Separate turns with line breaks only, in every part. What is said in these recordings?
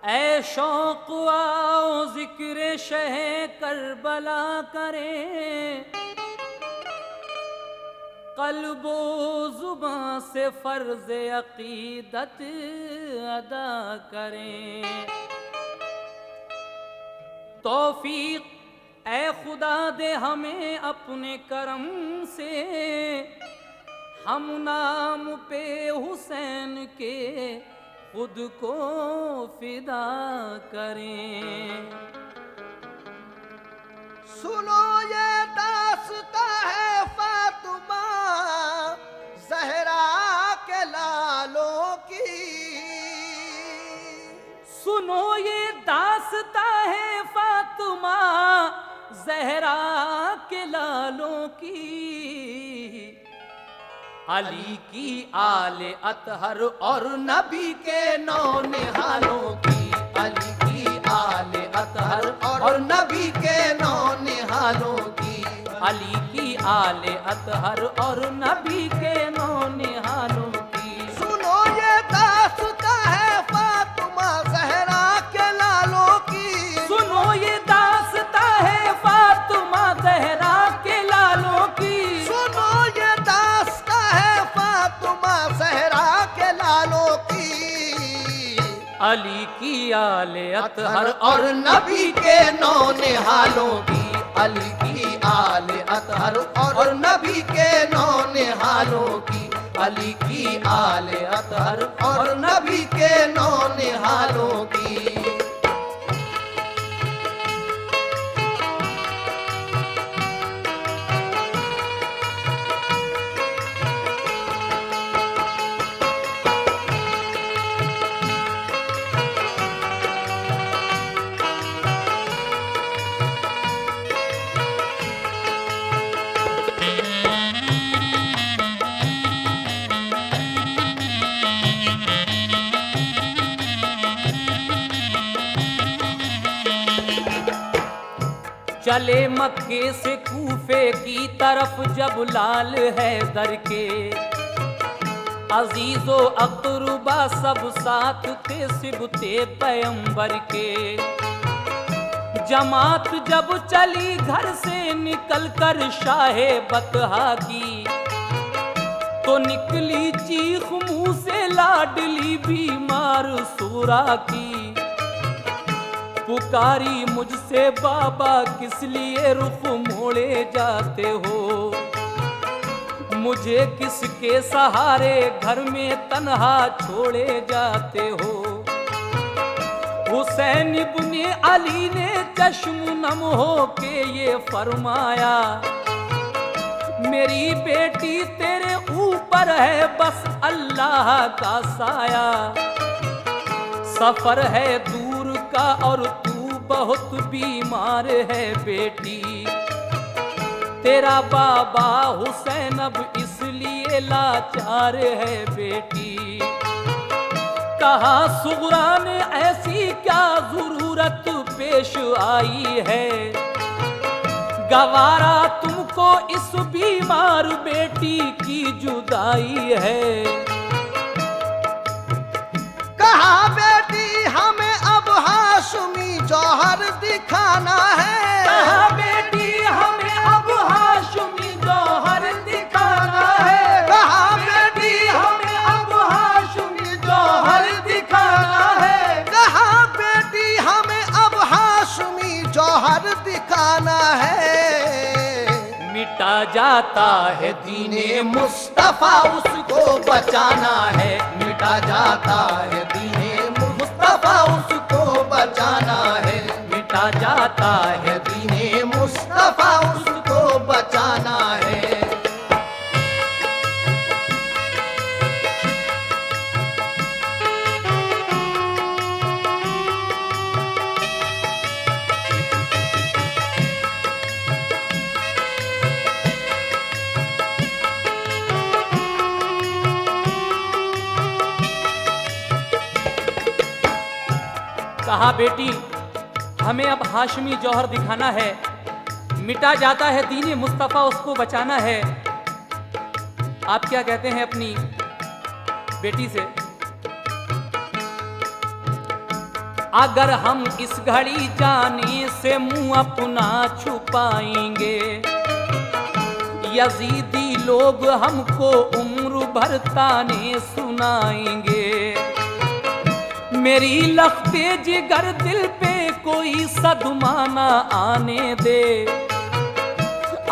ऐ शौक़ आओ ज़िक्र शह करबला करें, क़ल्बो ज़ुबां से फ़र्ज़ अक़ीदत अदा करें। तौफ़ीक़ ऐ खुदा दे हमें अपने करम से, हम नाम पे हुसैन के खुद को फिदा करें।
सुनो ये दास्ता है फातिमा ज़हरा के लालों की।
सुनो ये दास्ता है फातिमा ज़हरा के लालों की। अली की आले अतहर और नबी के नौ निहालों की। अली की आले अतहर और नबी के नौ निहालों की। अली की आले अतहर और नबी के नौ निहालों की।
सुनो ये दास्ता है फातिमा ज़हरा के लालों की।
सुनो ये दास्ता है फातिमा ज़हरा के लालों की।
सुनो ये दास्ता है फातिमा ज़हरा के लालों की।
अली की आले अतहर और नबी के नौ निहालों की। अली की आले अतहर और नबी के नौ निहालों की। अली की आले अतहर और नबी के नौ निहालों की। चले मक्के से कूफे की तरफ जब लाल हैदर के अजीजो अक़रबा सब साथ थे सिबते पैगंबर के। जमात जब चली घर से निकल कर शाहे बतहा की, तो निकली चीख मुंह से लाडली बीमार सूरा की। पुकारी मुझसे बाबा किस लिए रुख मोड़े जाते हो, मुझे किसके सहारे घर में तन्हा छोड़े जाते हो। हुसैन इब्ने अली ने चश्म नम हो के ये फरमाया, मेरी बेटी तेरे ऊपर है बस अल्लाह का साया। सफर है दूर का और तू बहुत बीमार है बेटी। तेरा बाबा हुसैन अब इसलिए लाचार है बेटी। कहा सुगरा ने ऐसी क्या जरूरत पेश आई है, गवारा तुमको इस बीमार बेटी की जुदाई है।
कहा बेटी हमें अब हाशमी जौहर दिखाना है।
कहा बेटी हमें अब हाशमी जौहर दिखाना है।
कहा
बेटी हमें अब हाशमी जौहर दिखाना है।
कहा बेटी हमें अब हाशमी जौहर दिखाना है।
मिटा जाता है दीने मुस्तफा उसको बचाना है। मिटा जाता है दीने मुस्तफा उसको बचाना है। मिटा जाता है दीने मुस्तफा उसको बचाना है।
कहा बेटी हमें अब हाशमी जौहर दिखाना है, मिटा जाता है दीने मुस्तफ़ा, उसको बचाना है। आप क्या कहते हैं अपनी बेटी से? अगर हम इस घड़ी जाने से मुंह अपना छुपाएंगे, यजीदी लोग हमको उम्र भर ताने सुनाएंगे। मेरी लख्ते जिगर दिल पे कोई सदमा ना आने दे,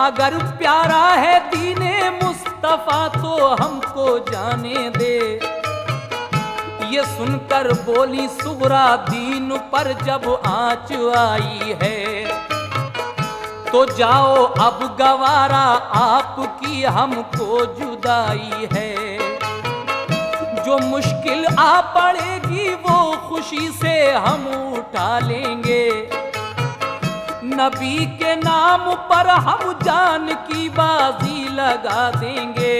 अगर प्यारा है दीने मुस्तफा तो हमको जाने दे। ये सुनकर बोली सुगरा दीन पर जब आँच आई है, तो जाओ अब गवारा आपकी हमको जुदाई है। जो मुश्किल आ पड़ेगी वो खुशी से हम उठा लेंगे, नबी के नाम पर हम जान की बाजी लगा देंगे।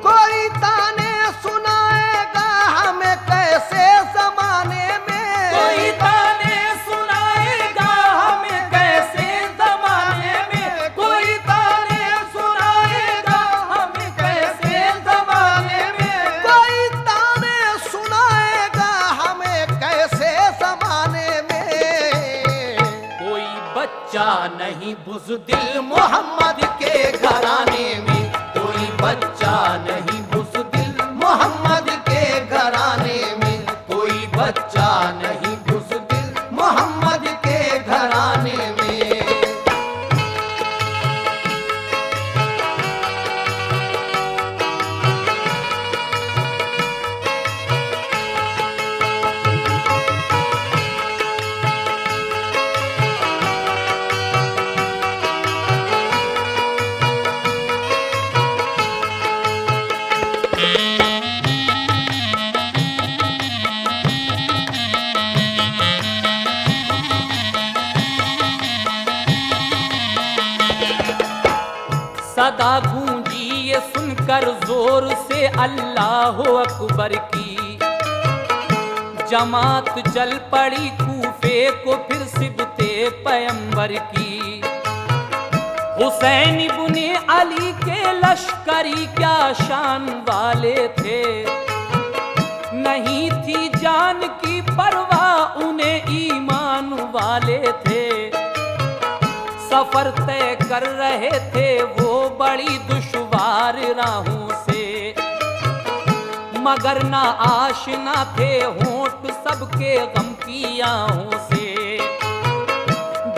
कोई ताने सुनाएगा हमें कैसे जमाने में,
कोई ताने सुनाएगा हमें कैसे जमाने में, कोई ताने सुनाएगा हमें कैसे जमाने में,
कोई ताने सुनाएगा हमें कैसे जमाने में।
कोई बच्चा नहीं बुज़दिल मोहम्मद के घराने में, कोई बच्चा नहीं बुज़दिल मोहम्मद के घराने में, कोई बच्चा नहीं बुज़दिल मोहम्मद के घराने में।
सदा गूंजी ये सुनकर जोर से अल्लाह अकबर की, जमात चल पड़ी कूफे को फिर सिबते पैगंबर की। हुसैन इब्ने अली के लश्करी क्या शान वाले थे, नहीं थी जान की परवाह उन्हें ईमान वाले थे। सफर तय कर रहे थे वो बड़ी दुश्वार राहों से, मगर ना आशना थे होंठ सबके गम की आहों से।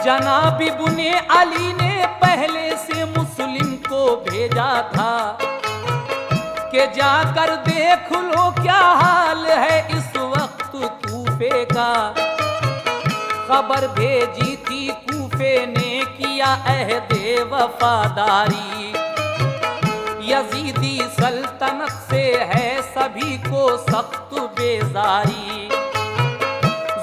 जनाब इब्ने अली ने पहले से मुस्लिम को भेजा था कि जाकर देख लो क्या हाल है इस वक्त कूफे का। खबर भेजी थी कूफे ने किया अहदे वफादारी, यजीदी सल्तनत से है सभी को सख्त बेजारी।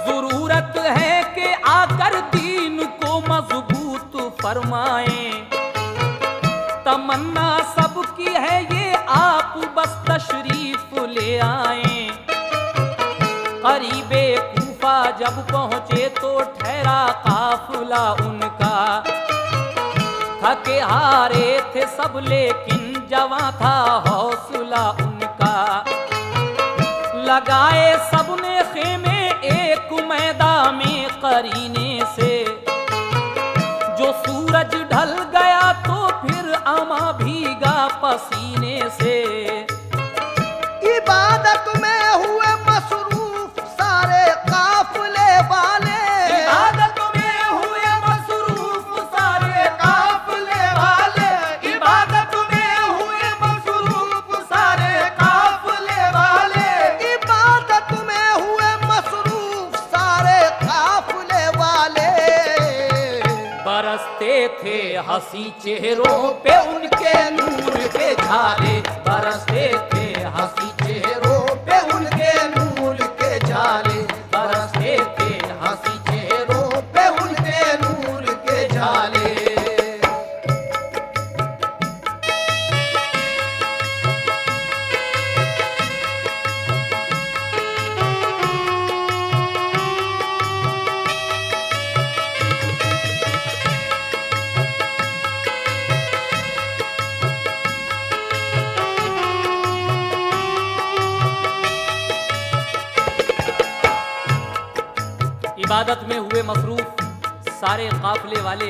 जरूरत है कि आकर दीन को मजबूत फरमाएं, तमन्ना सबकी है ये आप बस तशरीफ ले आएं। करीबे कूफा जब पहुंचे तो ठहरा काफिला उनका, थके हारे थे सब लेकिन जवां था हौसला उनका। लगाए सबने खेमे एक मैदान में करीने से, जो सूरज ढल गया तो फिर अमा भीगा पसीने से।
इबादत में हुए मसरूफ सारे काफिले वाले,
इबादत में हुए मसरूफ सारे काफिले वाले, इबादत में हुए मसरूफ सारे काफिले वाले,
इबादत में हुए मसरूफ सारे काफिले वाले।
बरसते थे हंसी चेहरों पे उनके नूर के झाले, बरसते थे हंसी चेहरों पे उनके नूर के झाले, बरसते थे हंसी चेहरों पे उनके नूर के झाले।
इबादत में हुए मसरूफ सारे काफिले वाले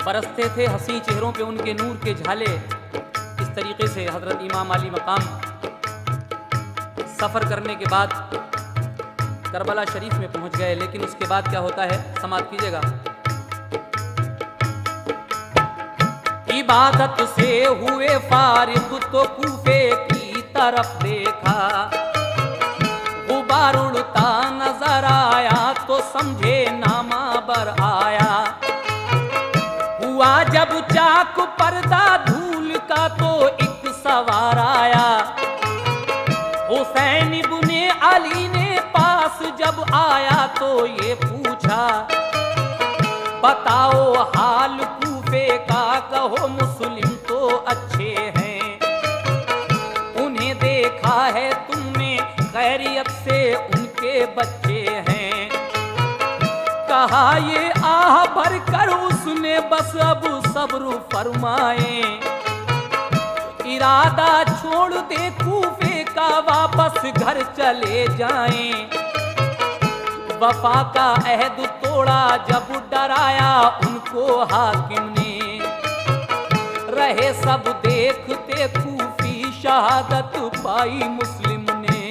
बरसते थे हंसी चेहरों पे उनके नूर के झाले। इस तरीके से हजरत इमाम अली मकाम सफ़र करने के बाद करबला शरीफ में पहुंच गए। लेकिन उसके बाद क्या होता है, समाप्त कीजिएगा। इबादत से हुए फारिग तो कूफे की तरफ देखा, गुबार उड़ता नजर आया तो समझे नामा बर आया। हुआ जब चाक पर्दा धूल का तो एक सवार आया। हुसैन इब्ने अली ने पास जब आया तो ये पूछा, बताओ हाल कूफे का, कहो मुस्लिम तो अच्छे हैं। उन्हें देखा है तुमने खैरियत से उनके बच्चे हैं। कहा ये आह भर कर उसने बस अब सब्र फरमाए। इरादा छोड़ दे कूफे का, वापस घर चले जाएं। वफा का अहद तोड़ा जब डराया उनको हाकिम ने। रहे सब देखते कूफी शहादत पाई मुस्लिम ने।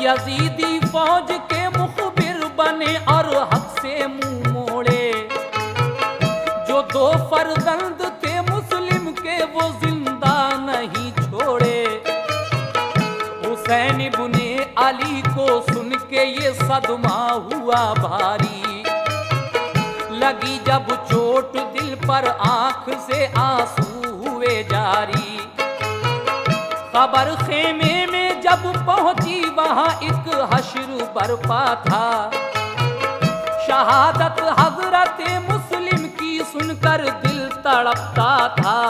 यजीदी फौज के मुखबिर बने और हक से मुंह मोड़े। जो दो फर्जंद थे मुस्लिम के वो जिंदा नहीं छोड़े। हुसैन इब्ने अली को सुन के ये सदमा हुआ भारी। लगी जब चोट दिल पर आंख से आंसू हुए जारी। खबर खेमे में जब पहुंची वहां एक हश्र बरपा था। शहादत हजरत मुस्लिम की सुनकर दिल तड़पता था।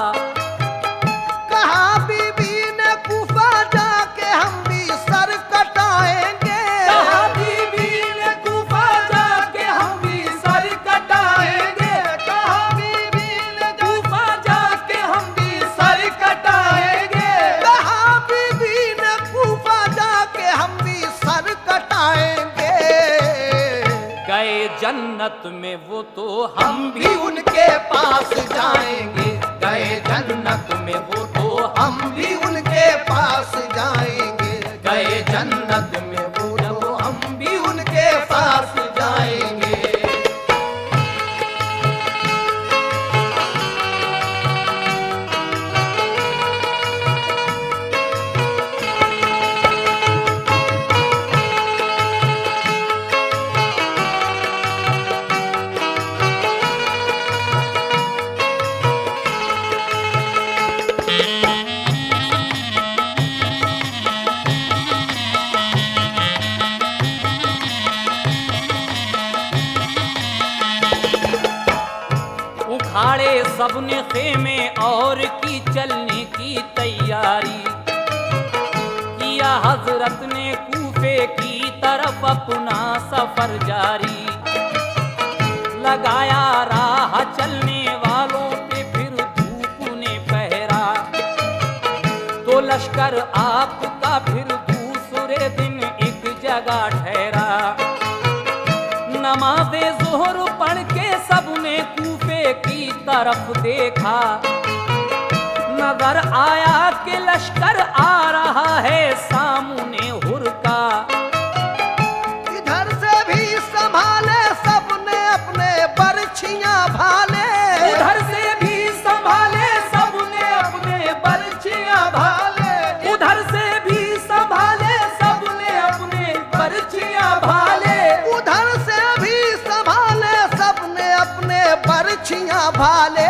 कहा बीबी ने कूफा जाके हम भी सर कटाएंगे।
कहा बीबी ने कूफा जाके हम भी सर कटाएंगे।
कहा बीबी ने
कूफा जाके हम भी सर कटाएंगे।
कहा बीबी ने कूफा जाके हम भी सर कटाएंगे।
गए जन्नत में वो तो हम भी
भी उनके पास जाएंगे। गए जन्नत में वो तो हम भी उनके पास जाएंगे। गए जन्नत में वो तो हम भी उनके पास जाएंगे।
उखाड़े सबने खेमे और की चलने की तैयारी। किया हजरत ने कूफे की तरफ अपना सफर जारी। लगाया राह चलने वालों पे फिर धूप ने पहरा। तो लश्कर आपका फिर दूसरे दिन एक जगह ठहरा। नमाज़े ज़ोहर पढ़ के सबने कूफे की तरफ देखा। नजर आया कि लश्कर आ रहा है सामने हुरका।
इधर से भी संभाले सबने अपने बरछियां भाले।
उधर से भी संभाले सबने अपने बरछियां भाले। उधर से भी संभाले सबने अपने बरछियां भाले।
उधर से भी संभाले सबने अपने बरछियां भाले।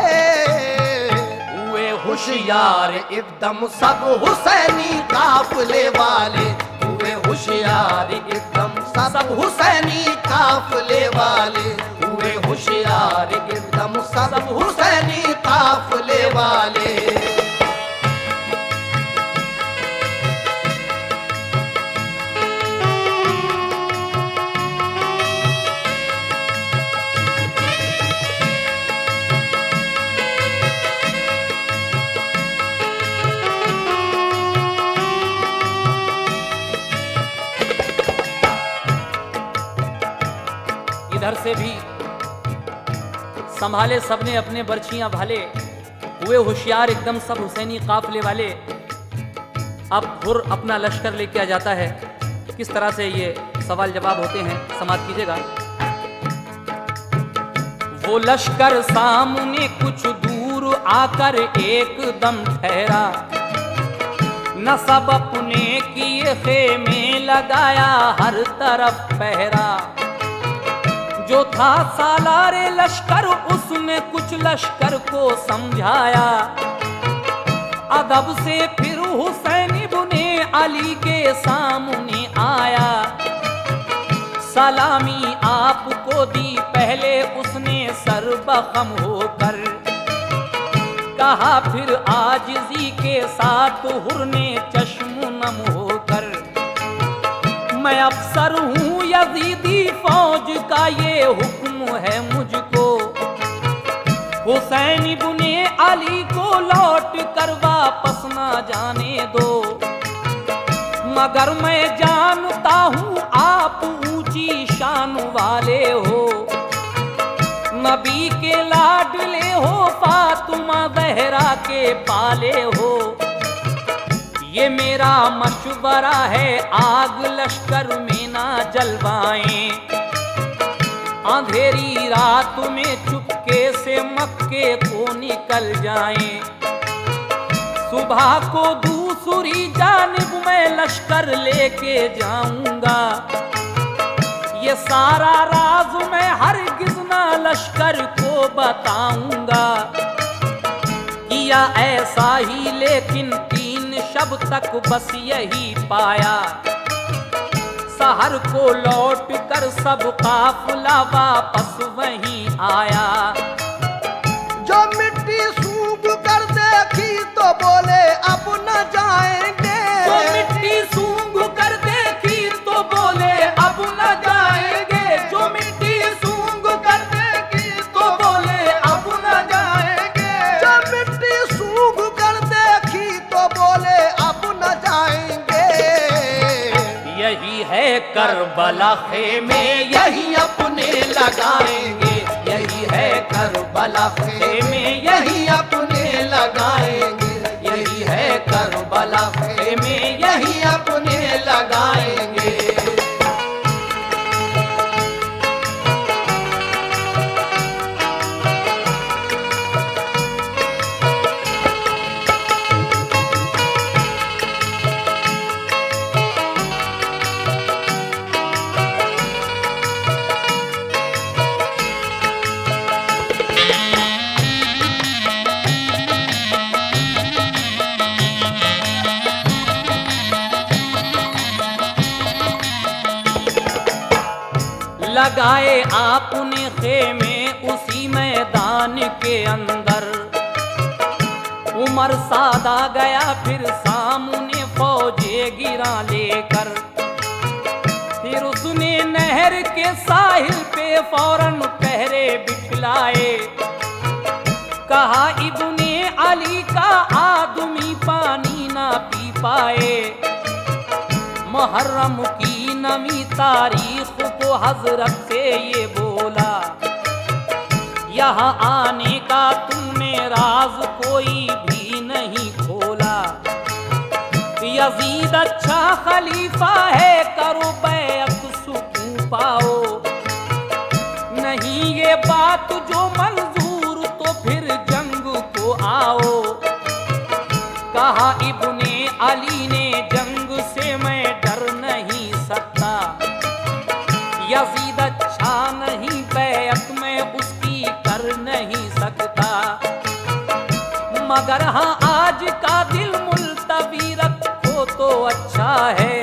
हुए
होशियार एकदम सब हुसैनी काफिले वाले। हुए होशियार एकदम सब हुसैनी काफिले वाले। हुए होशियार एकदम सब हुसैनी काफिले वाले।
इधर से भी संभाले सबने अपने बर्छियां भाले, हुए होशियार एकदम सब हुसैनी काफले वाले। अब हुर अपना लश्कर लेके आ जाता है। किस तरह से ये सवाल जवाब होते हैं, समाप्त कीजिएगा। वो लश्कर सामने कुछ दूर आकर एकदम ठहरा, न सब अपने किए खेमे लगाया हर तरफ पहरा। जो था सालारे लश्कर उसने कुछ लश्कर को समझाया, अदब से फिर हुसैन इब्ने अली के सामने आया। सलामी आपको दी पहले उसने सर्वखम होकर, कहा फिर आजिज़ी के साथ हुर ने चश्म नम होकर। मैं अफसर हूँ यजीदी फौज का, ये हुक्म है मुझको, हुसैन इब्ने अली को लौट कर वापस ना जाने दो। मगर मैं जानता हूँ आप ऊंची शान वाले हो, नबी के लाडले हो, फातिमा ज़हरा के पाले हो। ये मेरा मशवरा है आग लश्कर में ना जलवाएं, अंधेरी रात में चुपके से मक्के को निकल जाएं। सुबह को दूसरी जानिब मैं लश्कर लेके जाऊंगा, ये सारा राज मैं हरगिज़ ना लश्कर को बताऊंगा। किया ऐसा ही लेकिन 3 शब तक बस यही पाया, सहर को लौट कर सब काफिला वापस वहीं आया।
जो मिट्टी सूख कर देखी तो बोले अब न जाएंगे,
जो मिट्टी सूंघ कर देखी तो बोले अब न जाएंगे, जो मिट्टी सूंघ कर देखी तो बोले अब न जाएंगे।
जो मिट्टी सूख कर देखी तो बोले अब न जाएंगे।
यही है करबला खेमे,
यही अपने लगाएंगे, यही है करबला खेमे, यही अपने लगाएंगे, यही है करबला खेमे, यही अपने लगाएंगे।
लगाए आपने खेमे उसी मैदान के अंदर। उमर सादा गया फिर सामने फौजे गिरा लेकर, फिर उसने नहर के साहिल पे फौरन पहरे बिछलाए। कहा इब्ने अली का आदमी पानी ना पी पाए, मुहर्रम की नमी तारीख को हजरत से ये बोला, यहाँ आने का तुमने राज कोई भी नहीं खोला। यजीद अच्छा खलीफा है, करो बैअत सुकून पाओ, नहीं ये बात जो मंजूर तो फिर जंग को आओ। कहा इब्ने अली ने जंग से मैं डर नहीं सकता, यजीद अच्छा नहीं, बैअत में उसकी कर नहीं सकता। मगर हाँ आज का दिल मुल्तवी रखो तो अच्छा है,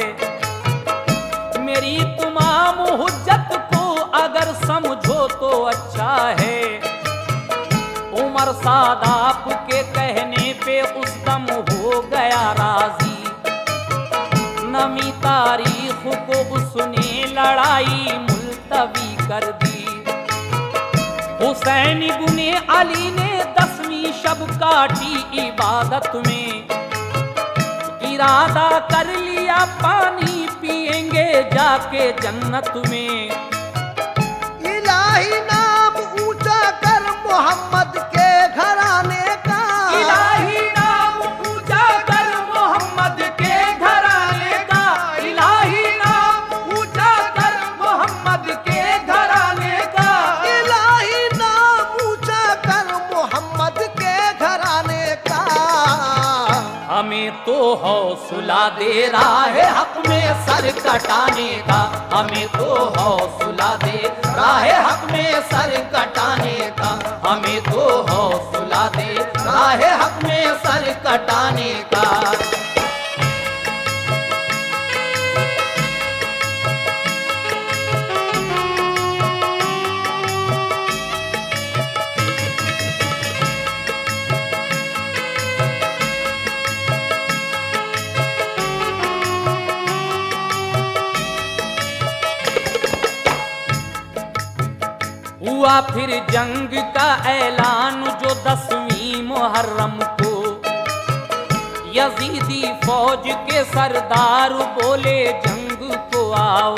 मेरी तमाम हुज्जत को अगर समझो तो अच्छा है। उमर सादाप के कहने पे उस दम हो गया राजी, नमी तारीख को उसने लड़ाई मुल्तवी कर दी। हुसैन इब्ने अली ने 10वीं शब काटी इबादत में, इरादा कर लिया पानी पिएंगे जाके जन्नत में। तो हौसला दे राह हक में सर कटाने का, हमें तो हौसला दे
राह हक में सर कटाने का,
हमें तो हौसला दे
राह हक में सर कटाने का।
हुआ फिर जंग का ऐलान जो 10वीं मुहर्रम को, यजीदी फौज के सरदार बोले जंग को आओ।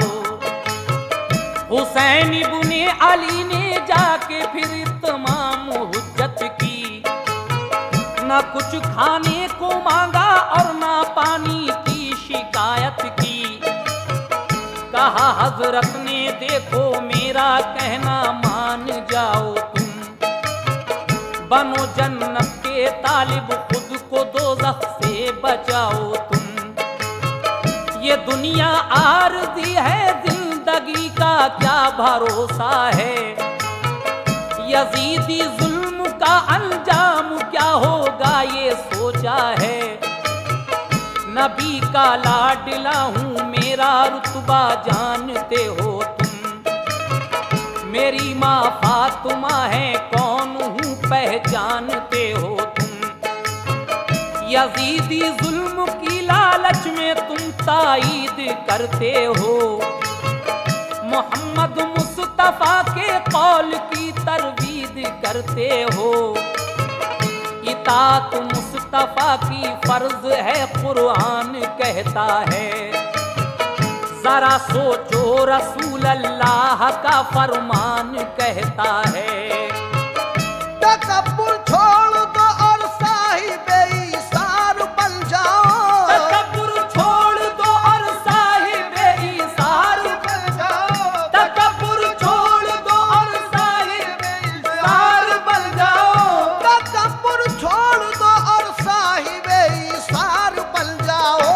हुसैन इब्ने अली ने जाके फिर तमाम हुज्जत की, न कुछ खाने को मांगा और न पानी की शिकायत की। कहा हजरत ने देखो मेरा कहना मान जाओ तुम, बनो जन्नत के तालिब खुद को दोज़ख से बचाओ तुम। ये दुनिया आरज़ी है जिंदगी का क्या भरोसा है, यजीदी जुल्म का अंजाम क्या होगा ये सोचा है। नबी का लाडला हूँ मेरा रुतबा जानते हो तुम, मेरी माँ फातिमा है कौन हूँ पहचानते हो तुम। यजीदी जुल्म की लालच में तुम ताईद करते हो, मोहम्मद मुस्तफा के कौल की तरवीद करते हो। इताअत मुस्तफा की फर्ज है कुरान कहता है, जरा सोचो रसूल अल्लाह का फरमान कहता है।
तकब्बुर छोड़ दो और साहिबे ईसार बन जाओ,
तकब्बुर छोड़ दो और साहिबे ईसार
बन जाओ,
तकब्बुर छोड़ दो और साहिबे ईसार बन जाओ।
तकब्बुर छोड़ दो और साहिबे ईसार बन जाओ।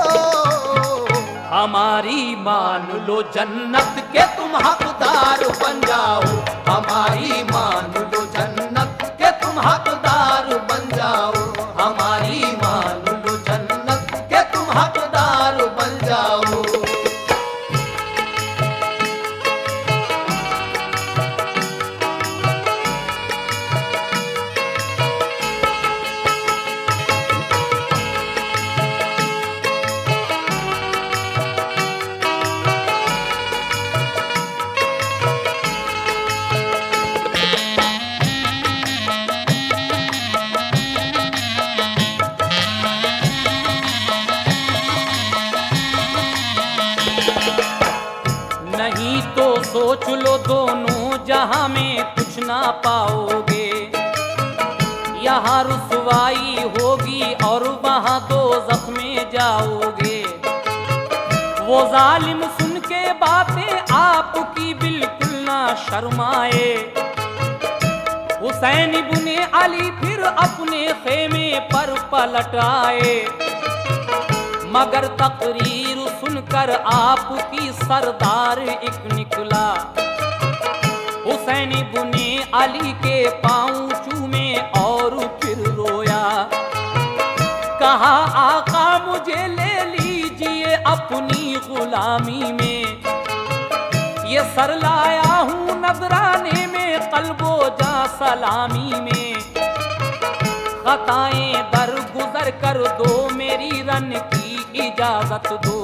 हमारी मान लो जन्नत के तुम हकदार बन जाओ,
हमारी मान लो जन्नत के तुम हकदार बन जाओ, हमारी मान लो जन्नत के तुम हकदार बन जाओ।
नहीं तो सोच लो दोनों जहां में कुछ ना पाओगे। यहाँ रुसवाई होगी और वहां दोज़ख में जाओगे। वो जालिम सुन के बातें आपकी बिल्कुल ना शर्माए। हुसैन इब्ने अली फिर अपने खेमे पर पलट आए, मगर तकरीर सुनकर आपकी सरदार एक निकला। हुसैन इब्ने अली के पांव चूमे और फिर रोया। कहा आका मुझे ले लीजिए अपनी गुलामी में, ये सर लाया हूँ नजराने में कल्बो जा सलामी में। खताएं दर गुजर कर दो मेरी रन की इजाजत दो।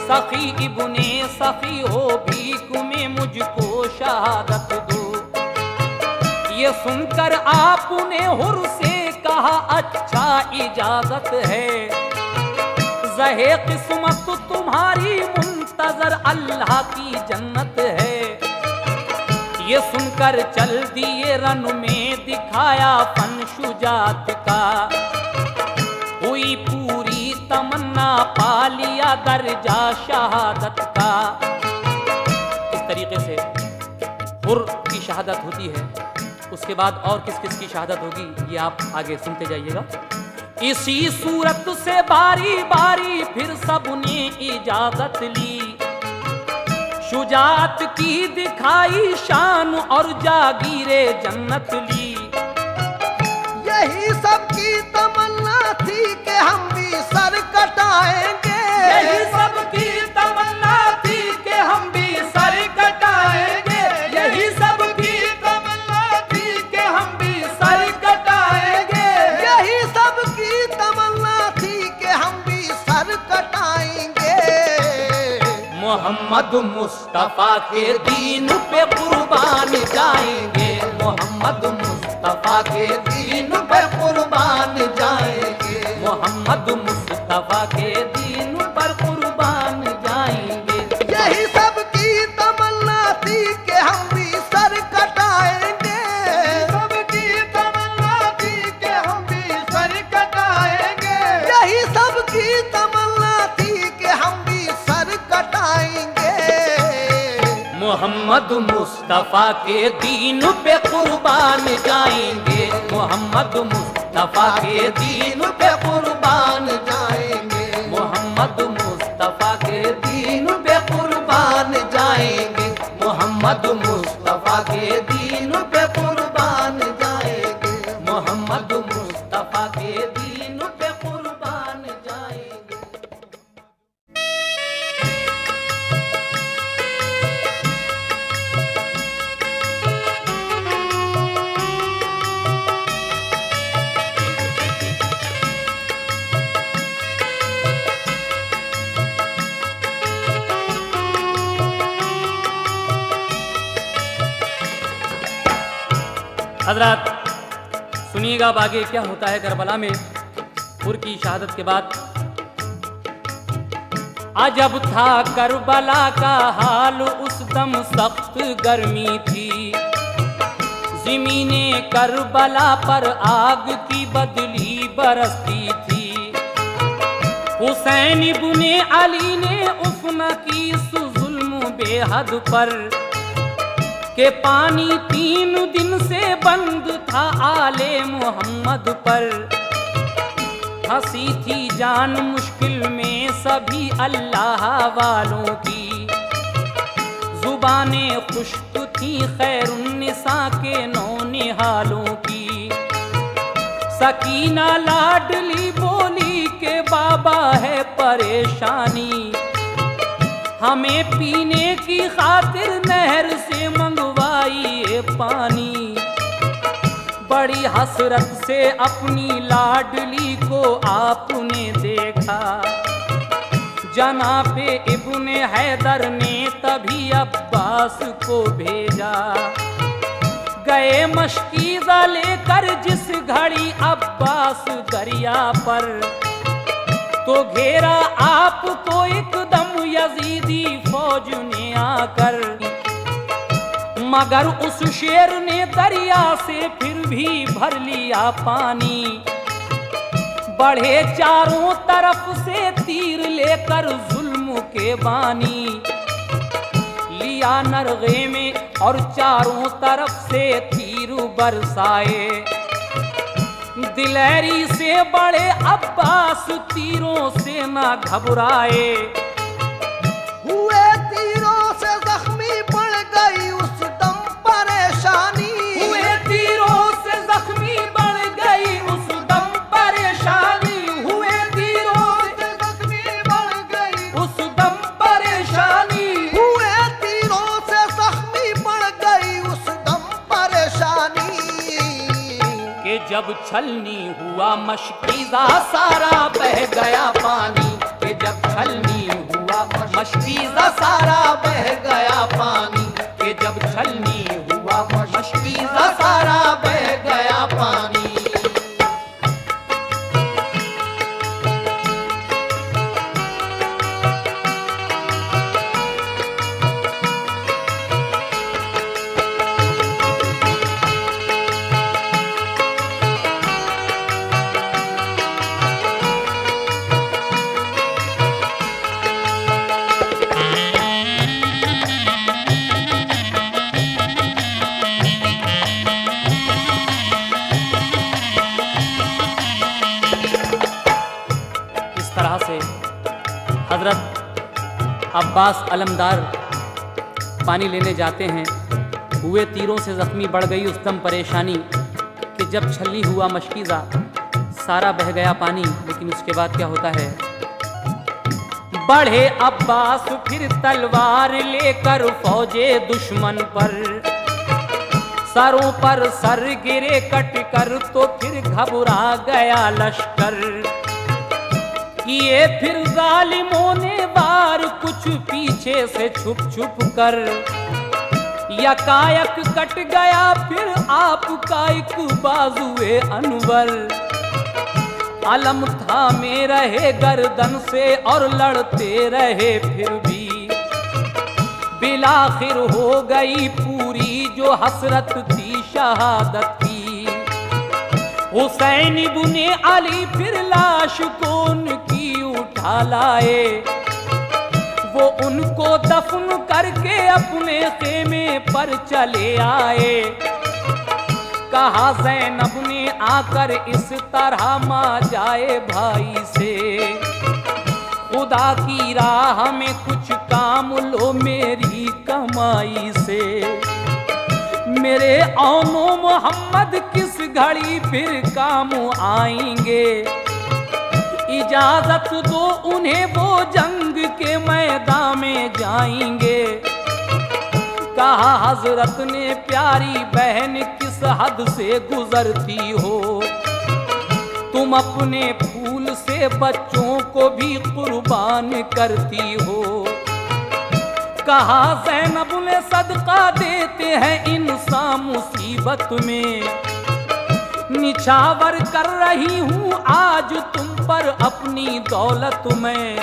सखी इब्ने सखी हो भीख में मुझको शहादत दो। ये सुनकर आपने हुर से कहा अच्छा इजाजत है। ज़हे किस्मत तुम्हारी मुंतजर अल्लाह की जन्नत है। ये सुनकर चल दिए रन में दिखाया फन शुजात का। हुई पूरी तमन्ना पा लिया दर्जा शहादत का। इस तरीके से हुर की शहादत होती है। उसके बाद और किस किस की शहादत होगी ये आप आगे सुनते जाइएगा। इसी सूरत से बारी बारी फिर सबने इजाजत ली। शुजात की दिखाई शान और जागीरे जन्नत ली।
यही सबकी तमन्ना थी कि हम भी सर कटाएंगे।
यही सबकी तमन्ना थी कि हम भी सर कटाएंगे। यही सबकी तमन्ना थी कि हम भी सर कटाएंगे।
यही सबकी तमन्ना थी कि हम भी सर कटाएंगे।
मोहम्मद मुस्तफा के दीन पे कुर्बान जाएंगे। मोहम्मद मुस्तफा के दीन पे कुर्बान जाएंगे। मोहम्मद मुस्तफा के दीन पर कुर्बान जाएंगे।
यही सबकी तमन्ना थी कि हम भी सर कटाएंगे।
सबकी तमन्ना थी कि हम भी सर कटाएंगे।
यही सबकी तमन्ना थी कि हम भी सर कटाएंगे।
मोहम्मद मुस्तफा के दीन पे कुर्बान जाएंगे। मोहम्मद मुस्तफा के दीन पे कुर्बान जाएंगे। मोहम्मद मुस्तफा के दीन पे कुर्बान जाएंगे। मोहम्मद मुस्तफा के दीन पे कुर्बान जाएंगे। मोहम्मद मुस्तफा के दीन पे कुर्बान जाएंगे। हजरत सुनिएगा अब आगे क्या होता है करबला में हुर की शहादत के बाद। अजब था करबला का हाल, उस दम सख्त गर्मी थी। ज़मीने करबला पर आग की बदली बरसती थी। हुसैन इब्ने अली ने उफ़ की जुल्म बेहद पर के पानी 3 दिन से बंद था आले मोहम्मद पर। हंसी थी जान मुश्किल में सभी अल्लाह वालों की। जुबानें खुश्क थी खैरुन्निसा के नौनिहालों की। सकीना लाडली बोली के बाबा है परेशानी। हमें पीने की खातिर नहर से मंगवाइए पानी। बड़ी हसरत से अपनी लाडली को आपने देखा। जनाबे इब्ने हैदर ने तभी अब्बास को भेजा। गए मशकीज़ा लेकर जिस घड़ी अब्बास दरिया पर, तो घेरा आपको एकदम यजीदी फौज ने आकर। मगर उस शेर ने दरिया से फिर भी भर लिया पानी। बढ़े चारों तरफ से तीर लेकर जुल्म के बानी। लिया नरगे में और चारों तरफ से तीर बरसाए। दिलेरी से बड़े अब्बास तीरों से ना घबराए।
हुए तीरों से जख्मी पड़ गई उस दम परेशानी।
हुए तीरों से जख्मी बढ़ गई उस दम परेशानी। हुए तीरों से जख्मी बढ़ गई उस दम परेशानी।
हुए तीरों से जख्मी पड़ गई उस दम परेशानी।
कि जब छलनी हुआ मशकीज़ा सारा बह गया पानी। कि जब छलनी हुआ मशकीज़ा सारा बह गया पानी। कि जब छलनी हुआ मशकीज़ा सारा बह गया पानी। अब्बास अलमदार पानी लेने जाते हैं। हुए तीरों से जख्मी, बढ़ गई उस दम परेशानी कि जब छल्ली हुआ मशकीज़ा, सारा बह गया पानी। लेकिन उसके बाद क्या होता है? बढ़े अब्बास फिर तलवार लेकर फौजे दुश्मन पर, सरों पर सर गिरे कट कर तो फिर घबरा गया लश्कर। किए फिर जालिमों ने वार कुछ पीछे से छुप छुप कर, यकायक कट गया फिर आपका एक बाजुए अनवर। अलम थामे रहे गर्दन से और लड़ते रहे फिर भी, बिलाखिर हो गई पूरी जो हसरत थी शहादत की। हुसैन इब्ने अली फिर लाश को उनकी उठा लाए, वो उनको दफन करके अपने खेमे पर चले आए। कहा ज़ैनब ने आकर इस तरह मां जाए भाई से, खुदा की राह में कुछ काम लो मेरी कमाई से। मेरे औनो मोहम्मद किस घड़ी फिर काम आएंगे, इजाजत दो उन्हें वो जंग के मैदान में जाएंगे। कहा हजरत ने प्यारी बहन किस हद से गुजरती हो, तुम अपने फूल से बच्चों को भी कुर्बान करती हो। कहा ज़ैनब ने सदका देते हैं इंसान मुसीबत में, निछावर कर रही हूँ आज तुम पर अपनी दौलत में।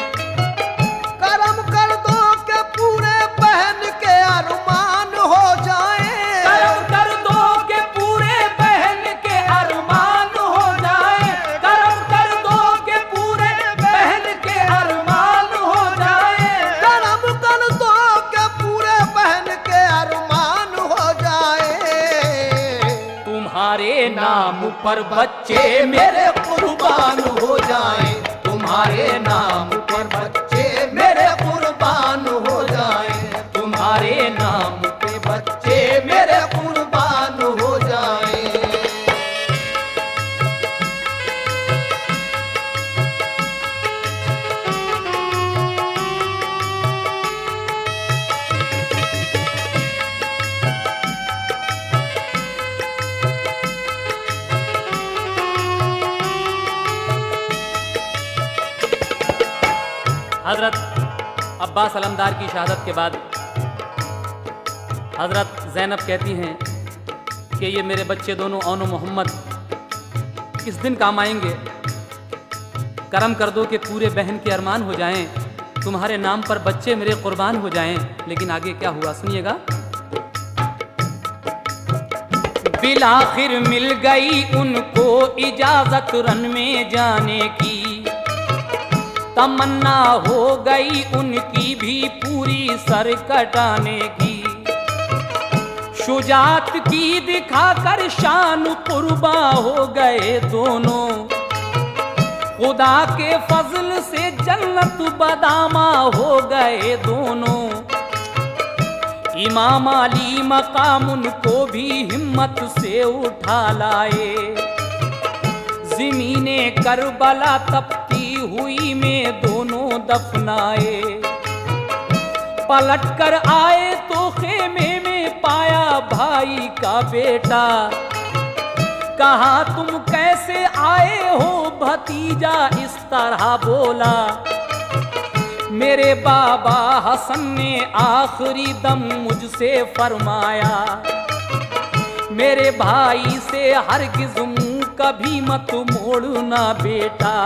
करम कर दो के पूरे बहन के अरमान हो जाए,
करम कर दो के पूरे बहन के अरमान हो जाए, करम कर दो के पूरे बहन के अरमान हो जाए,
करम कर दो के पूरे बहन के अरमान हो जाए।
तुम्हारे नाम पर बच्चे
मेरे कुर्बान हो जाए, तुम्हारे नाम पर बच्चे मेरे कुर्बान हो जाए,
तुम्हारे नाम
पे बच्चे मेरे कुर्बान हो जाए।
हजरत अब्बास अलमदार की शहादत के बाद हजरत ज़ैनब कहती हैं कि ये मेरे बच्चे दोनों औनो मोहम्मद किस दिन काम आएंगे। करम कर दो कि पूरे बहन के अरमान हो जाएं, तुम्हारे नाम पर बच्चे मेरे कुर्बान हो जाएं। लेकिन आगे क्या हुआ सुनिएगा। बिलाखिर मिल गई उनको इजाजत रन में जाने की, तमन्ना हो गई उनकी भी पूरी सर कटाने की। शुजात की दिखाकर शान कुर्बा हो गए दोनों, खुदा के फजल से जन्नत बदामा हो गए दोनों। इमाम अली मकाम उनको भी हिम्मत से उठा लाए, ज़मीने करबला तपती हुई में दोनों दफनाए। पलट कर आए तो खेमे में पाया भाई का बेटा, कहा तुम कैसे आए हो भतीजा, इस तरह बोला। मेरे बाबा हसन ने आखिरी दम मुझसे फरमाया, मेरे भाई से हरगिज़ मुँह कभी मत मोड़ना बेटा।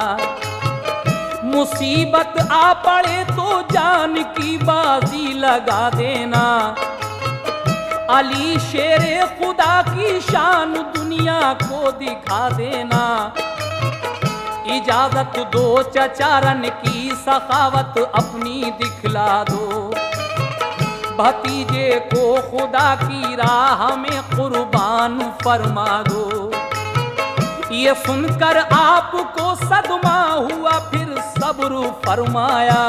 मुसीबत आ पड़े तो जान की बाजी लगा देना, अली शेरे खुदा की शान दुनिया को दिखा देना। इजाजत दो चचारन की सखावत अपनी दिखला दो, भतीजे को खुदा की राह में कुर्बान फरमा दो। ये सुनकर आपको सदमा हुआ फिर सब्र फरमाया,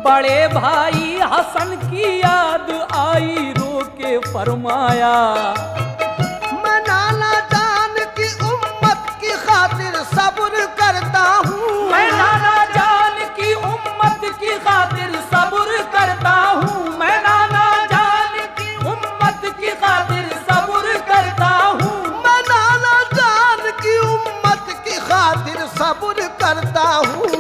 बड़े भाई हसन की याद आई, रो के फरमाया,
मैं नाना जान की उम्मत की खातिर सब्र करता हूँ।
मैं नाना जान की उम्मत की खातिर सब्र करता हूँ। मैं नाना जान की उम्मत की खातिर सब्र करता हूँ।
मैं नाना जान की उम्मत की खातिर सब्र करता हूँ।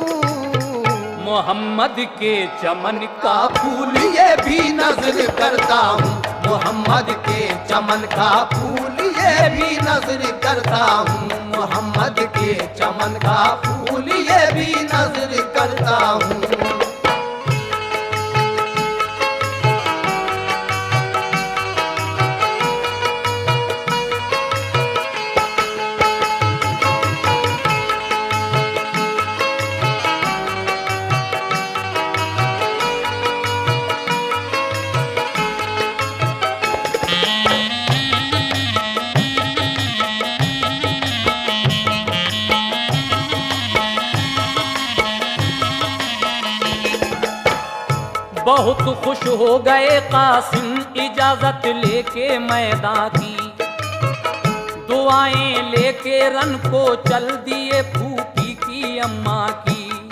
मोहम्मद के चमन का
फूल ये भी नजर करता हूँ। मोहम्मद के चमन का फूल ये भी नजर करता हूँ। मोहम्मद के चमन का फूल ये भी नजर करता हूँ।
बहुत खुश हो गए कासिम इजाजत लेके मैदान की, दुआएं लेके रन को चल दिए फूफी की अम्मा की।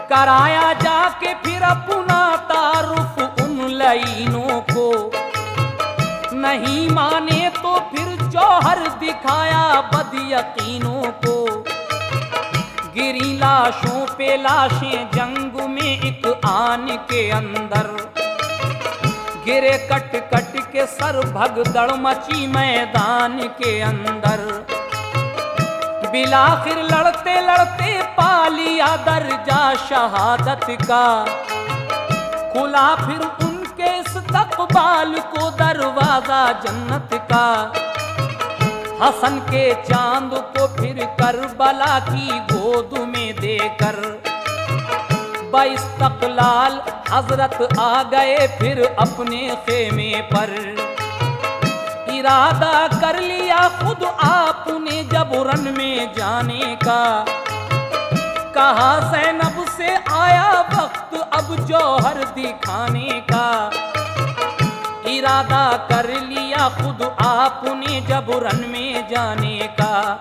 कराया जाके फिर अपना तारुफ उन लाइनों को, नहीं माने तो फिर जौहर दिखाया बदयकीनों को। गिरी लाशों पे लाशें जंग में एक आन के अंदर, गिरे कट कट के सर भगदड़ मची मैदान के अंदर। बिलाखिर लड़ते लड़ते पा लिया दर्जा शहादत का, खुला फिर उनके इस्तकबाल को दरवाजा जन्नत का। हसन के चांद को फिर करबला की गोद में देकर, बाइस्तकलाल हजरत आ गए फिर अपने खेमे पर। इरादा कर लिया खुद आपने जब रन में जाने का, कहा ज़ैनब से आया वक्त अब जौहर दिखाने का। इरादा कर लिया खुद आपने जब रन में जाने का,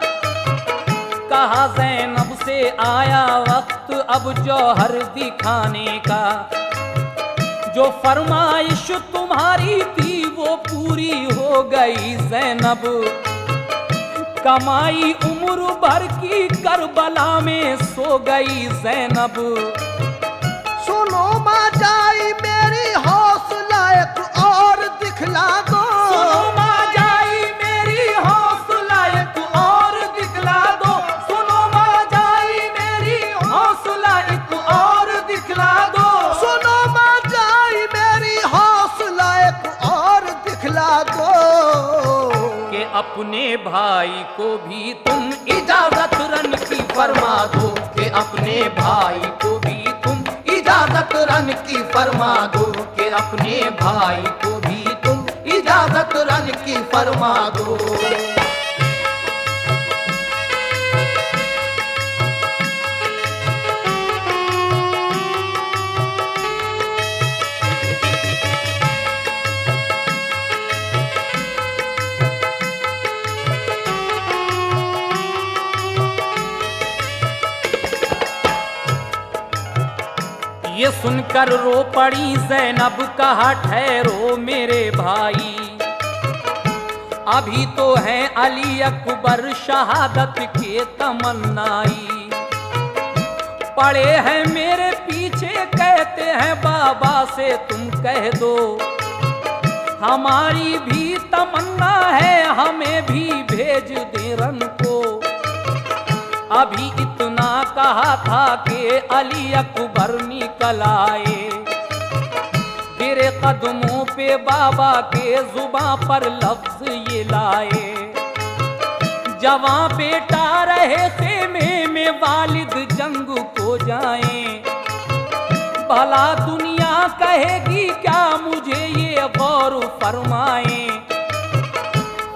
कहा ज़ैनब से आया वक्त अब जौहर दिखाने का। जो फरमाइश तुम्हारी थी वो पूरी हो गई ज़ैनब, कमाई उम्र भर की करबला में सो गई ज़ैनब।
सुनो माँ जाई मेरी हौसला एक और दिखला दो।
सुनो माँ जाई मेरी हौसला एक और दिखला दो। सुनो माँ जाई मेरी हौसला एक और दिखला दो।
सुनो माँ जाई मेरी हौसला एक और दिखला दो।
कि अपने भाई को भी तुम इजाजत रन की फरमा दो।
कि अपने भाई को भी तुम इजाजत रन की फरमा दो। कि अपने भाई को भी तुम इजाजत रन की फरमा दो।
ये सुनकर रो पड़ी ज़ैनब, कहा ठहरो मेरे भाई, अभी तो हैं अली अकबर शहादत के तमन्नाई। पड़े हैं मेरे पीछे कहते हैं बाबा से तुम कह दो, हमारी भी तमन्ना है हमें भी भेज दे रन को। अभी इतना कहा था कि अली अकबर निकल आए, गिरे कदमों पे बाबा के जुबां पर लफ्ज ये लाए। जवां बेटा रहे खेमे में वालिद जंग को जाएं, भला दुनिया कहेगी क्या मुझे ये गौर फरमाएं।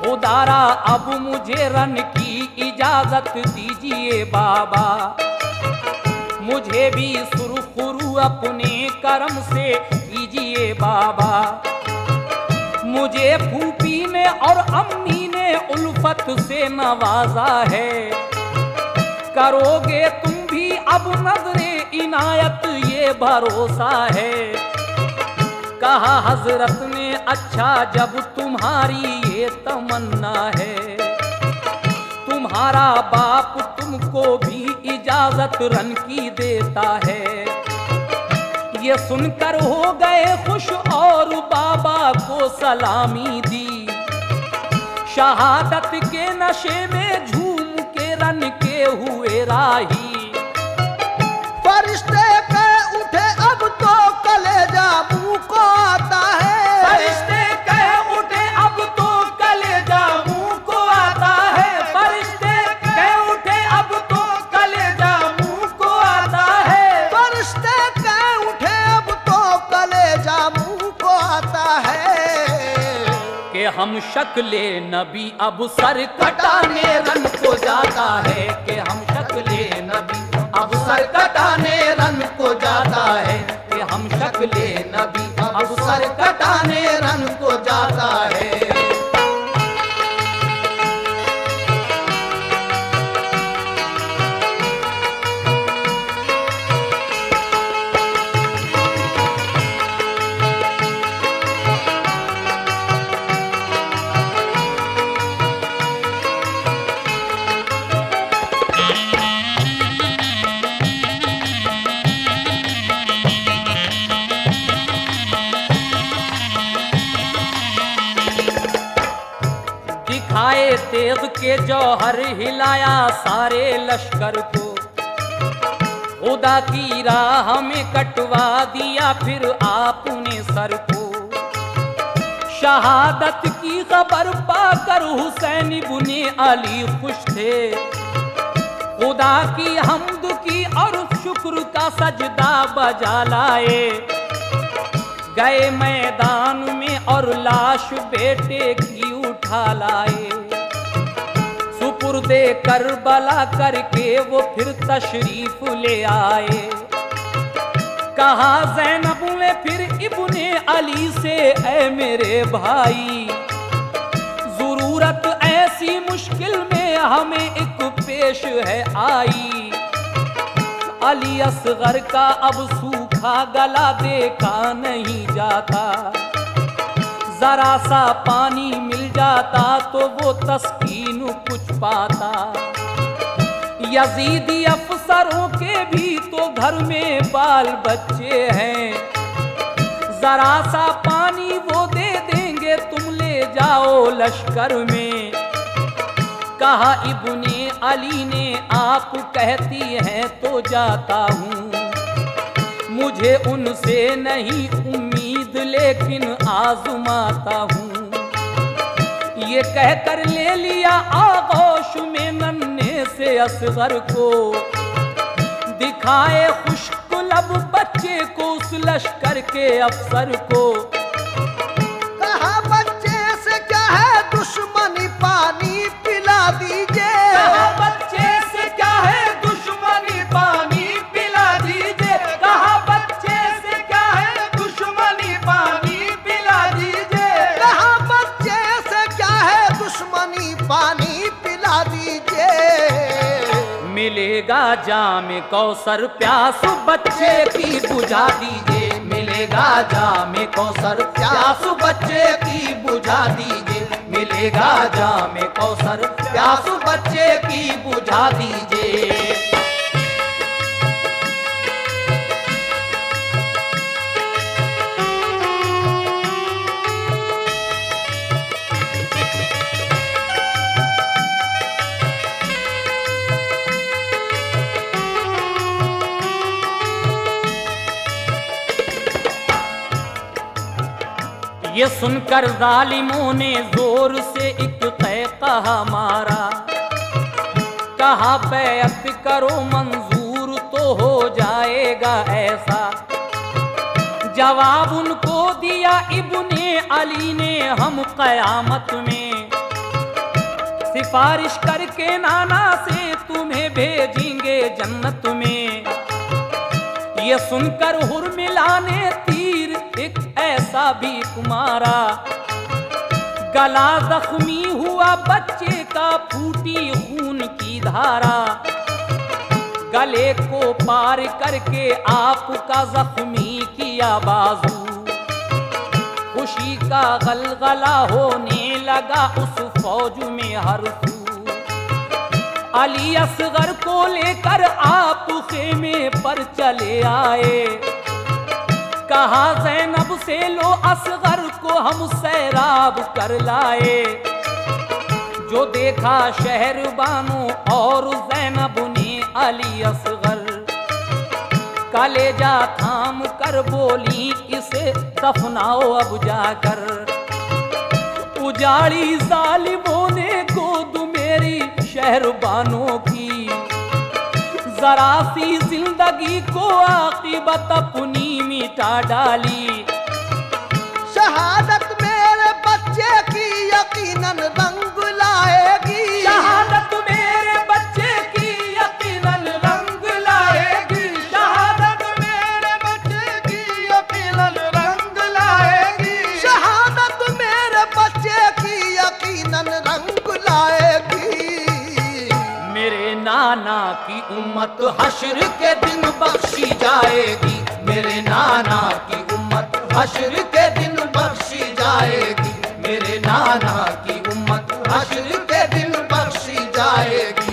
खुदारा अब मुझे रन की इजाजत दीजिए बाबा, मुझे भी सुरखुरु अपने कर्म से कीजिए बाबा। मुझे फूफी ने और अम्मी ने उल्फत से नवाजा है, करोगे तुम भी अब नजरे इनायत ये भरोसा है। कहा हजरत ने अच्छा जब तुम्हारी ये तमन्ना है, तुम्हारा बाप तुमको भी इजाजत रन की देता है। ये सुनकर हो गए खुश और बाबा को सलामी दी। शहादत के नशे में झूम के रन के हुए राही।
फरिश्ते के उठे अब तो कलेजा मुंह को आता है।
फरिश्ते के उठे अब तो कलेजा मुंह को आता है। फरिश्ते के उठे अब तो कलेजा मुंह को आता है।
फरिश्ते के उठे अब तो कलेजा मुंह को आता है।
कि हम शक्ले नबी अब सर कटाने रन को जाता है। कि हम शक्ले नबी
अब सर कटाने रन को जाता है।
कि हम शक्ले नबी
अब सर कटाने रन को जाता है।
दिखाए तेग के जौहर हिलाया सारे लश्कर को। खुदा की राह में कटवा दिया फिर आपने सर को। शहादत की खबर पाकर हुसैन इब्ने अली खुश थे। खुदा की हम्द की और शुक्र का सजदा बजा लाए। गए मैदान में और लाश बेटे की उठा लाए। सुपुर्दे करबला करके वो फिर तशरीफ ले आए। कहा ज़ैनब ने फिर इब्ने अली से ऐ मेरे भाई, जरूरत ऐसी मुश्किल में हमें एक पेश है आई। अली असगर का अब सूखा गला देखा नहीं जाता। जरा सा पानी मिल जाता तो वो तस्कीन कुछ पाता। यजीदी अफसरों के भी तो घर में बाल बच्चे हैं। जरा सा पानी वो दे देंगे तुम ले जाओ लश्कर में। कहा इब्ने अली ने आप कहती हैं तो जाता हूँ। मुझे उनसे नहीं उम्मीद लेकिन आजमाता हूँ। ये कहकर ले लिया आगोश में नन्हे से असगर को। दिखाए खुश्क लब बच्चे को उस लश्कर के अफसर को।
कहा बच्चे से क्या है दुश्मनी पानी पिला दीजिए।
कहा बच्चे से क्या है दुश्मनी पानी पिला दीजिए। कहा बच्चे से क्या है दुश्मनी पानी पिला दीजिए।
कहा बच्चे से क्या है दुश्मनी पानी पिला दीजिए।
मिलेगा जाम कौसर प्यास बच्चे की बुझा दीजिए।
मिलेगा जाम कौसर प्यास बच्चे की बुझा दीजिए। मिलेगा जाम कौसर प्यास बच्चे की बुझा दीजिए।
ये सुनकर जालिमों ने जोर से एक तय कहा मारा। कहा बैअत करो मंजूर तो हो जाएगा ऐसा। जवाब उनको दिया इब्ने अली ने हम कयामत में सिफारिश करके नाना से तुम्हें भेजेंगे जन्नत में। ये सुनकर हुर्मिला ने तीर एक ऐसा भी मारा, गला जख्मी हुआ बच्चे का, फूटी खून की धारा। गले को पार करके आपका जख्मी किया बाजू, खुशी का गलगला होने लगा उस फौज में हर सू। अली असगर को लेकर आप खेमे पर चले आए, कहा ज़ैनब से लो असगर को हम सैराब कर लाए। जो देखा शहरबानो और ज़ैनब ने अली असगर, कलेजा थाम कर बोली इसे दफनाओ अब जाकर। उजाड़ी जालिमों ने गोद मेरी शहरबानों की, जरा सी जिंदगी को आकिबत अपनी मिटा डाली।
शहादत मेरे बच्चे की यकीनन रंग लाएगी,
शहादत मेरे बच्चे की यकीनन रंग लाएगी,
शहादत मेरे बच्चे की यकीनन रंग लाएगी, शहादत मेरे बच्चे की यकीनन रंग लाएगी।
मेरे नाना की उम्मत
हश्र के दिन बख्शी जाएगी, मेरे नाना की उम्मत हश्र के दिन बख्शी जाएगी, मेरे नाना की उम्मत हश्र के दिन बख्शी जाएगी।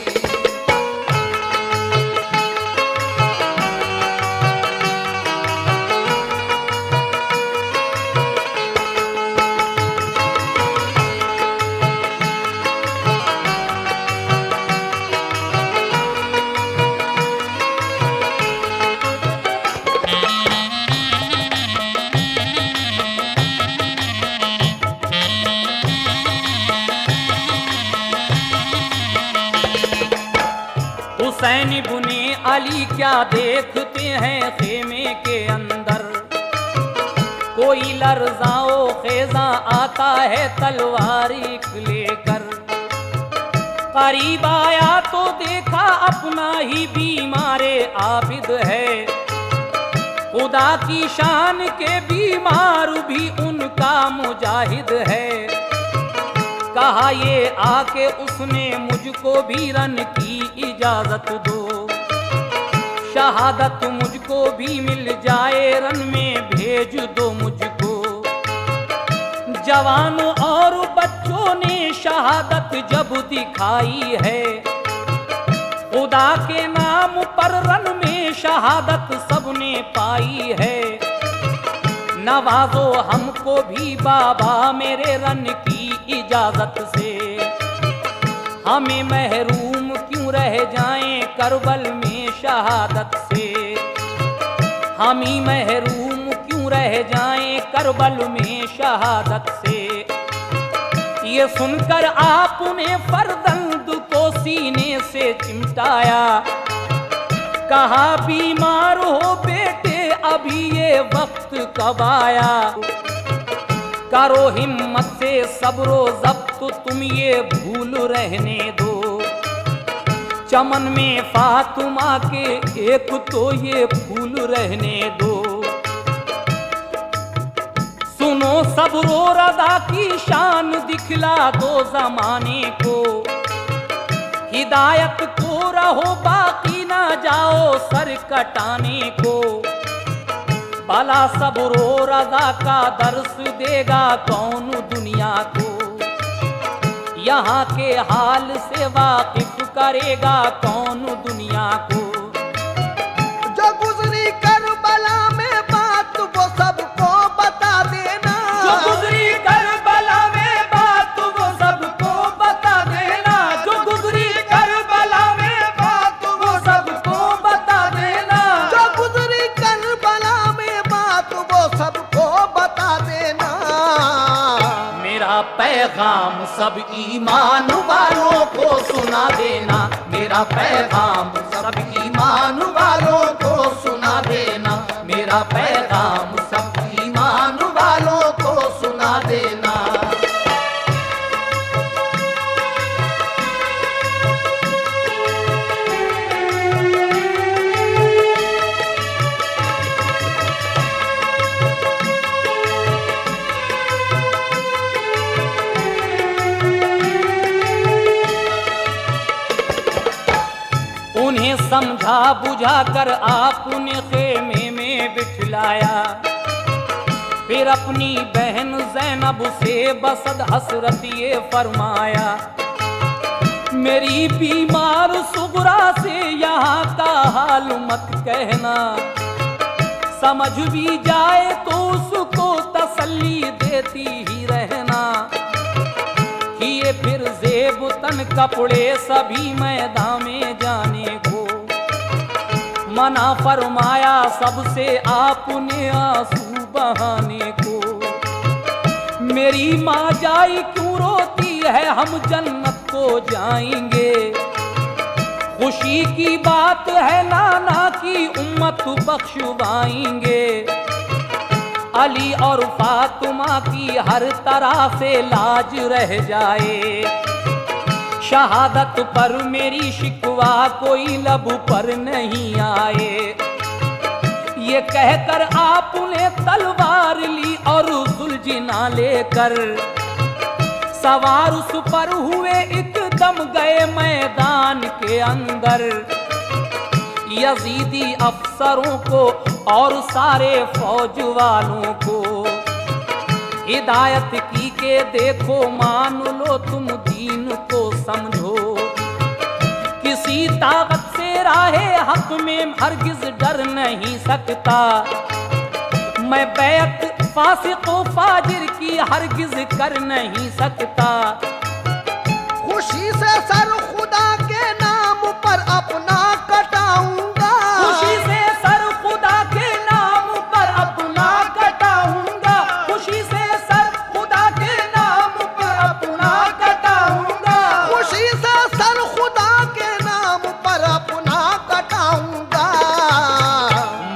हुसैन बुने अली क्या देखते हैं खेमे के अंदर, कोई लर्जाओ खेजा आता है तलवारी लेकर। करीब आया तो देखा अपना ही बीमारे आबिद है, खुदा की शान के बीमार भी उनका मुजाहिद है। कहा ये आके उसने मुझको भी रन की इजाजत दो, शहादत मुझको भी मिल जाए रन में भेज दो मुझको। जवानों और बच्चों ने शहादत जब दिखाई है, खुदा के नाम पर रन में शहादत सबने पाई है। नवाजो हमको भी बाबा मेरे रन की इजाजत से, हमें महरूम क्यों रह जाएं करबल में शहादत से, हम ही महरूम क्यों रह जाएं करबल में शहादत से। ये सुनकर आपने फरदंद को सीने से चिमटाया, कहा बीमार हो बेटे अभी ये वक्त कब आया। करो हिम्मत से सब्रो ज़ब्त तुम ये भूल रहने दो, चमन में फातिमा के एक तो ये फूल रहने दो। सुनो सब्रो रज़ा की शान दिखला दो ज़माने को, हिदायत को रहो बाकी ना जाओ सर कटाने को। भला सब्रो रज़ा का दर्स देगा कौन दुनिया को, यहाँ के हाल से वाकिफ करेगा कौन दुनिया को।
जो गुजरी करबला में बात वो सबको बता देना,
जो गुजरी करबला में बात वो सबको बता देना, जो गुजरी करबला में बात वो सबको बता देना,
जो गुजरी करबला में बात वो सबको बता देना।
मेरा पैगाम सब ईमान वालों को सुना देना,
मेरा पैगाम सब ईमान वालों को सुना देना, मेरा पैगाम सब ईमान वालों को सुना देना।
समझा बुझा कर आपने खेमे में बिठलाया। फिर अपनी बहन ज़ैनब से बसद हसरत ये फरमाया, मेरी बीमार सुगरा से यहाँ का हाल मत कहना, समझ भी जाए तो उसको तसल्ली देती ही रहना। किए फिर जेब तन कपड़े सभी मैदान में जाने को, मना फरमाया सबसे आपने आंसू बहाने को। मेरी माँ जाई क्यों रोती है, हम जन्नत को जाएंगे। खुशी की बात है नाना की उम्मत बख्शवाएंगे। अली और फातिमा की हर तरह से लाज रह जाए। शहादत पर मेरी शिकवा कोई लब पर नहीं आए। ये कहकर आपने तलवार ली और सुलझना लेकर सवार उस पर हुए, एकदम गए मैदान के अंदर। यजीदी अफसरों को और सारे फौज वालों को हिदायत की के देखो, मान लो तुम दीन को समझो। किसी ताकत से राहे हक में हरगिज डर नहीं सकता। मैं बैत फासिक व फाजिर की हरगिज कर नहीं सकता।
खुशी से सर खुदा के नाम पर अपना कटाऊंगा।
खुशी से सर खुदा के नाम पर अपना कटाऊंगा। खुशी से सर खुदा के नाम पर अपना कटाऊंगा।
खुशी से सर खुदा के नाम पर अपना कटाऊंगा।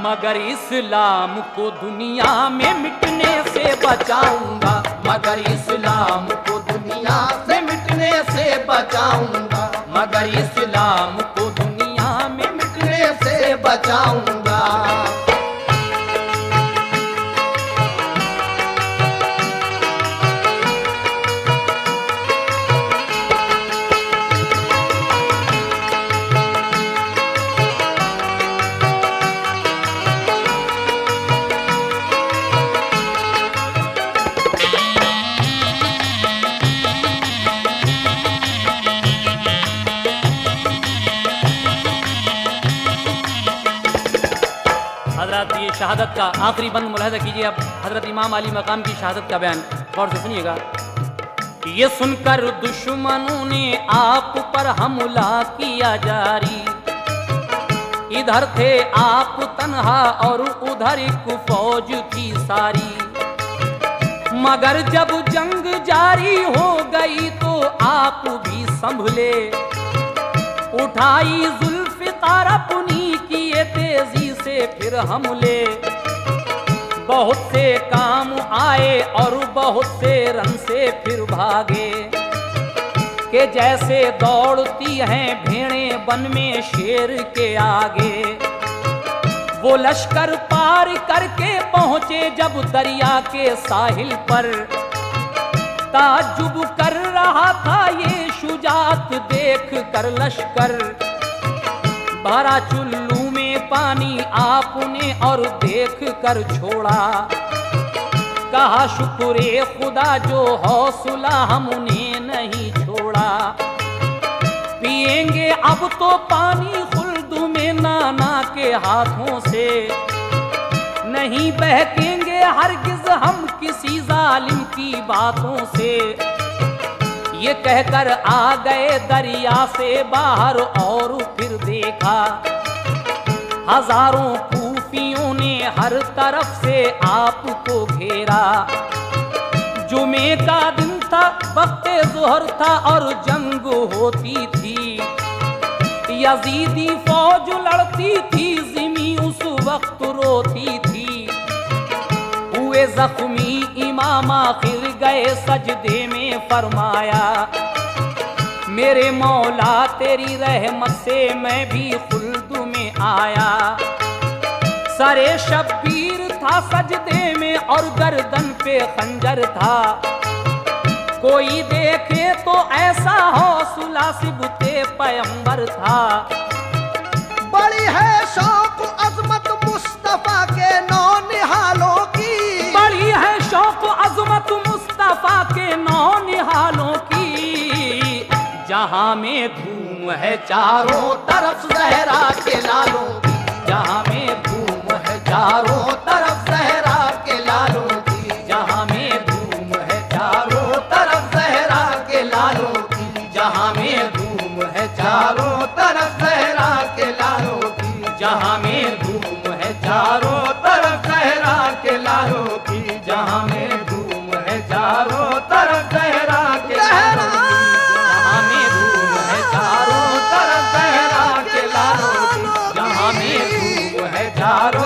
मगर इस्लाम को दुनिया में मिटने से बचाऊंगा।
मगर इस्लाम को दुनिया से मिटने से बचाऊंगा।
मगर इस्लाम को दुनिया में
मिटने से बचाऊंगा।
हजरत ये शहादत का आखिरी बंद मुलाहिजा कीजिए। अब हजरत इमाम अली मकाम की शहादत का बयान गौर से सुनिएगा। ये सुनकर दुश्मनों ने आप पर हमला किया जारी। इधर थे आप तन्हा और उधर एक फौज थी सारी। मगर जब जंग जारी हो गई तो आप भी संभले। उठाई जुल्फ़िकार अपनी किए तेजी से फिर हमले। बहुत से काम आए और बहुत से रन से फिर भागे। कि जैसे दौड़ती हैं भेड़ें वन में शेर के आगे। वो लश्कर पार करके पहुंचे जब दरिया के साहिल पर। ताज्जुब कर रहा था ये शुजात देख कर लश्कर। भरा चुल्लू में पानी आपने और देख कर छोड़ा। कहा शुक्रे खुदा जो हौसला हमने नहीं छोड़ा। पिएंगे अब तो पानी खुल्द में नाना के हाथों से। नहीं बहकेंगे हरगिज हम किसी जालिम की बातों से। ये कहकर आ गए दरिया से बाहर और फिर देखा। हजारों कूफियों ने हर तरफ से आपको घेरा। जुमे का दिन था वक्ते ज़ोहर था और जंग होती थी। यजीदी फौज लड़ती थी ज़िमी उस वक्त रोती थी। हुए जख्मी इमाम आखिर गए सजदे में फरमाया। मेरे मौला तेरी रहमत से मैं भी खुल्द में आया। सरे शब्बीर था सजदे में और गर्दन पे खंजर था। कोई देखे तो ऐसा हौसला सिबते पैगंबर था।
बड़ी है शौक अजमत मुस्तफा के नौ निहालों की।
बड़ी है शौक अजमत मुस्तफा के नौ निहालों की। जहां में धूम है चारों
तरफ सहरा के लालों की।
जहां में धूम है
चारों तरफ सहरा के लालों की।
जहां में धूम है
चारों तरफ सहरा के लालों की।
जहां में धूम है
चारों तरफ सहरा के लालों की।
जहां में धूम है
चारों तरफ सहरा के लालों की।
जहां में धूम है
चारों तरफ सहरा के लालों की।
जहां में धूम है
चारों तरफ सहरा के लालों की।
जहां में धूम है
चारों